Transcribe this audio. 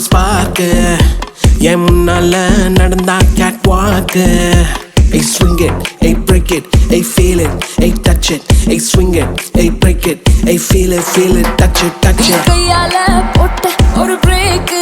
ஒரு ஸ்பார்க்கு என் முன்னால நடந்தா கேட் வாக்கு. Hey swing it, hey break it, hey feel it, hey touch it, hey swing it, hey break it, hey feel it, touch it, touch it. கையால போட்ட ஒரு break